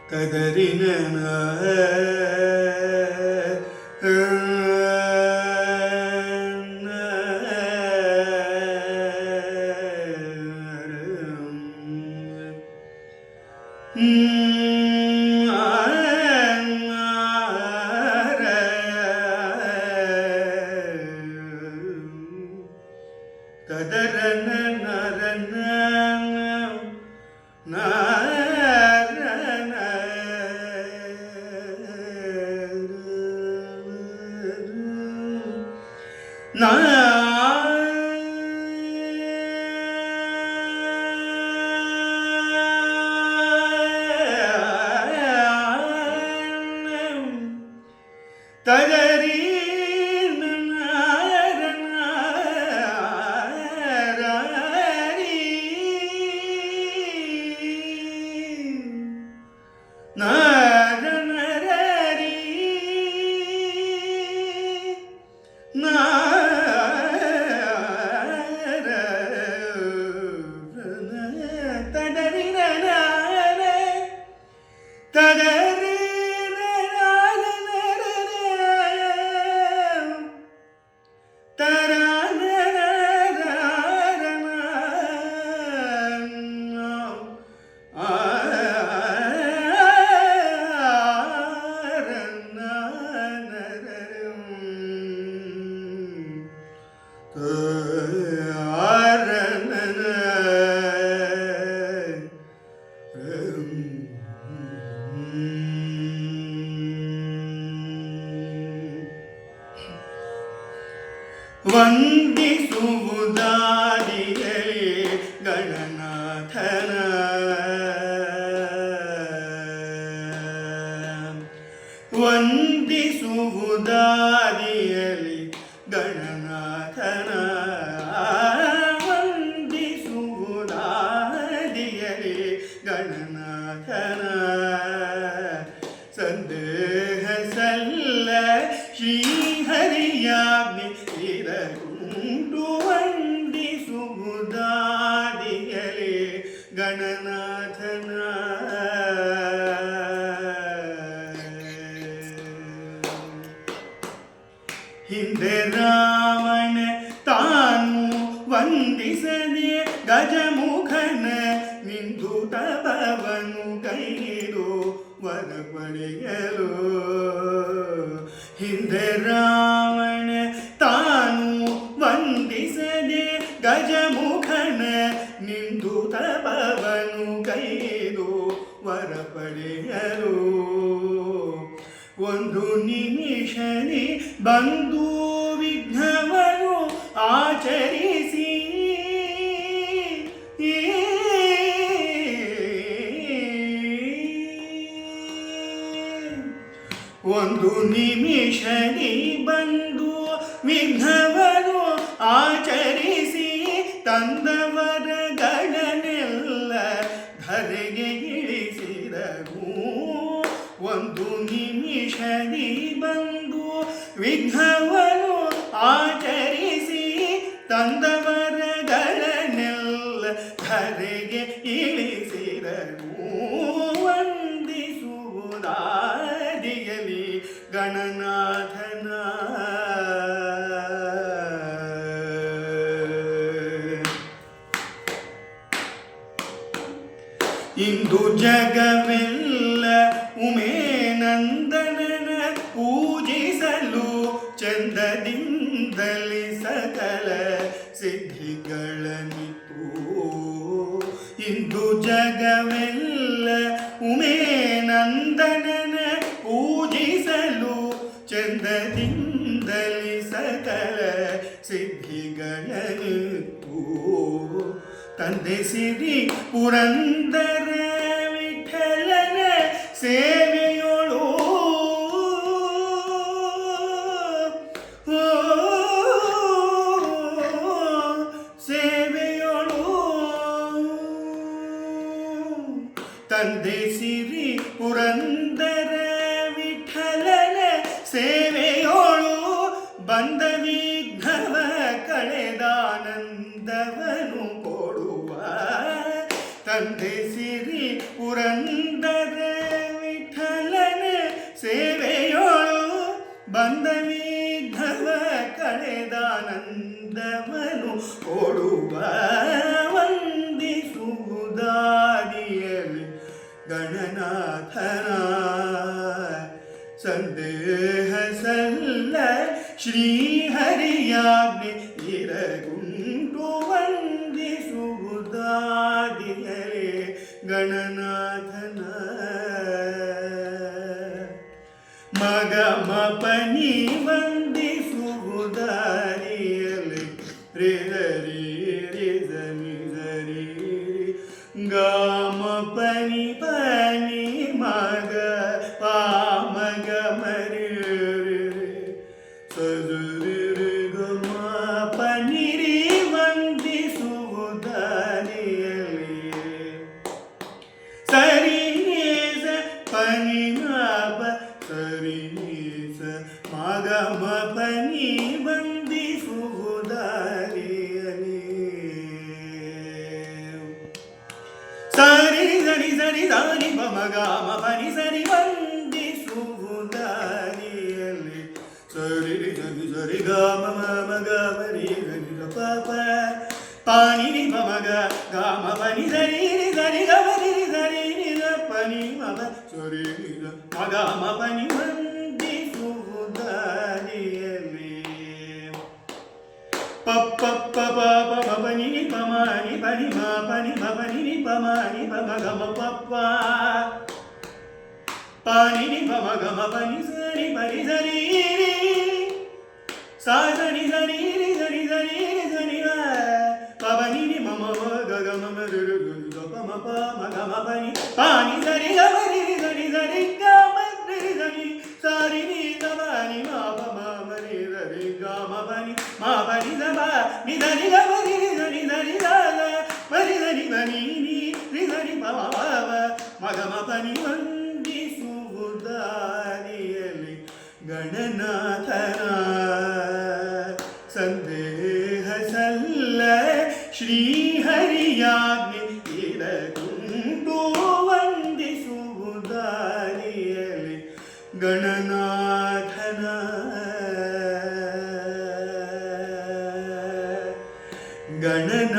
ಕದರಿನ ಕದರನ ನರನ ನಾರನ ನಾ ತದರಿ ವಂದಿಸುವುದಾದಿಯೇ ಗಣನಾಥನ ವಂದಿಸುವುದಾದಿಯಲಿ ಗಣನಾಥನ ವಂದಿಸುವುದಾದಿಯಲಿ ಗಣನಾಥನ ಸಂದೇಹ ಸಲ್ಲ ಶ್ರೀಹರಿಯಾಜ್ಞೆ ಇರಗುಂಡು ವಂದಿಸುವುದಾದಿಯಲಿ ಗಣನಾಥನ ಹಿಂದೆ ರಾವಣ ತಾನು ವಂದಿಸದೆ ಗಜಮುಖನ ನಿಂದು ತಪವನು ಕೈದು ವರ ಪಡೆಯಲು ಹಿಂದೆ ರಾವಣ ತಾನು ವಂದಿಸದೆ ಗಜಮುಖನ ನಿಂದು ತಪವನು ಕೈದು ವರ ಪಡೆಯಲು ಒಂದು ನಿಮಿಷದಿ ಬಂದು ವಿಘ್ನವನ್ನು ಆಚರಿಸಿ ಒಂದು ನಿಮಿಷದಿ ಬಂದು ವಿಘ್ನವನ್ನು ಆಚರಿಸಿ ತಂದವರಗಳನ್ನೆಲ್ಲ ಧರೆಗೆ ಇಳಿಸಿದರು ಒಂದು ನಿಮಿಷದಿ ಬಂದು ವಿಘ್ನವನ್ನು ಆಚರಿಸಿ ತಂದವರಗಳನ್ನೆಲ್ಲ ಧರೆಗೆ ಇಳಿಸಿದರು ವಂದಿಸುವುದಾದಿಯಲಿ ಗಣನಾಥನ ಇಂದು ಜಗವೆಲ್ಲ ಉಮೇನಂದನನ ಪೂಜಿಸಲು ಚಂದದಿಂದಲಿ ಸಕಲ ಸಿದ್ಧಿಗಳನಿತು ಇಂದು ಜಗವೆಲ್ಲ ಉಮೇನಂದನನ ಪೂಜಿಸಲು ಚಂದದಿಂದಲಿ ಸಕಲ ಸಿದ್ಧಿಗಳನಿತು ತಂದೆ ಸಿರಿ ಪುರಂದರ ವಿಠಲನ ಸೇವೆಯೊಳು ಸೇವೆಯೊಳು ತಂದೆ ಸಿರಿ ಪುರಂದರ ವಿಠಲನ ಸೇವೆಯೊಳು ಬಂದ ವಿಘ್ನವ ಕಳೆದಾನಂದವನು ಕೊಡುವ ತಂದೆ ಸಿರಿ ಪುರಂದರ ವಿಠಲನ ಸೇವೆಯೋಳು ಬಂದ ವಿಘ್ನವ ಕಳೆದಾನಂದವನು ಕೊಡುವ ವಂದಿಸುವುದಾರಿಯಲಿ ಗಣನಾಥನ ಸಂದೇಹ ಸಲ್ಲ ಶ್ರೀಹರಿಯಾಜ್ಞೆ ಇರಗುಂಟು ವಂದಿಸುವುದಾದಿಯಲೇ ಗಣನಾಥನ ಮಗ ಮಪನಿ ವಂದಿಸುವುದಾರಿಯಲಿ ರೇ ರಿ ರೇ ನಿ ರಿ ಗಾಮ ಪನಿ ಪನಿ ಮಗ ಪಾಮಗ ಮರಿ ಸರಿ ಗಮ ಪನಿ ರಿ ವಂದಿಸುವುದಾರಿಯಲಿ ಸರಿ ಪನಿ ಮ ಸರಿ ಮಗ ಮ ಪನಿ ವಂದಿಸುವುದಾರಿಯಲಿ ಸರಿ ಸರಿ ಸರಿ ದಾನಿ ಮಗ ಮ ಪನಿ ಸರಿ ವಂದಿಸುವುದಾರಿಯಲಿ ಸರಿ ಸರಿ ಸರಿ ಗ ಮಗ ಮರಿ ಸರಿ ಪಾಪ ಪಾನಿ ನಿ ಮಗ ಗ ಮ ಪನಿ ಸರಿ ಸರಿ ಗ ಮರಿ ಸರಿ ನಿ ಪನಿ ಮಗ ಸರಿ ಮಗ ಮ ಪನಿ ವಂದಿಸುವುದಾರಿಯಲಿ ಪಪ್ಪ ಪಪ ಪನಿ ನಿ ಪಮಾನಿ ಪನಿ ಮ ಪನಿ ಮ ಪನಿ ನಿ ಪಮಾನಿ ಪಮ ಗ ಮ ಪಪ್ಪ ಪಾನಿ ನಿ ಪಮ ಗ ಮ ಪನಿ ಸರಿ ಪನಿ ಸರಿ ಸಾ ಸರಿ ಸರಿ ಸರಿ ಸರಿ ಸರಿ ಪವನಿ ನಿ ಮಮ ಗ ಗ ಮ ಮ ರು ರು ರು ಗ ಪ ಮ ಪ ಮ ಗ ಮ ಪನಿ ಪಾನಿ ಸರಿ ಗ ಮ ರಿ ಸರಿ ಸರಿ ಗ ಮ ರಿ ಸರಿ ಸರಿ ನಿ ಗ ಮ ನಿ ಮ ಪ ಮ ಮ ರಿ ಸರಿ ಗ ಮ ಪನಿ ಮ ಪನಿ ಸ ಮ ನಿ ಸರಿ ಗ ಮ ರಿ ಸರಿ ಸರಿ ಗ ಗ ಮ ರಿ ಸರಿ ಮ ನಿ ನಿ ರಿ ಸರಿ ಪ ಮ ಪ ಮ ಗ ಮ ಪನಿ ವಂದಿಸುವುದಾರಿಯಲಿ ಗಣನಾಥನ ಸಂದೇಹ ಸಲ್ಲ ಶ್ರೀಹರಿಯಾಜ್ಞೆ ಇರಗುಂಟು ವಂದಿಸುವುದಾರಿಯಲಿ ಗಣನಾಥನ ಗಣನಾಥನ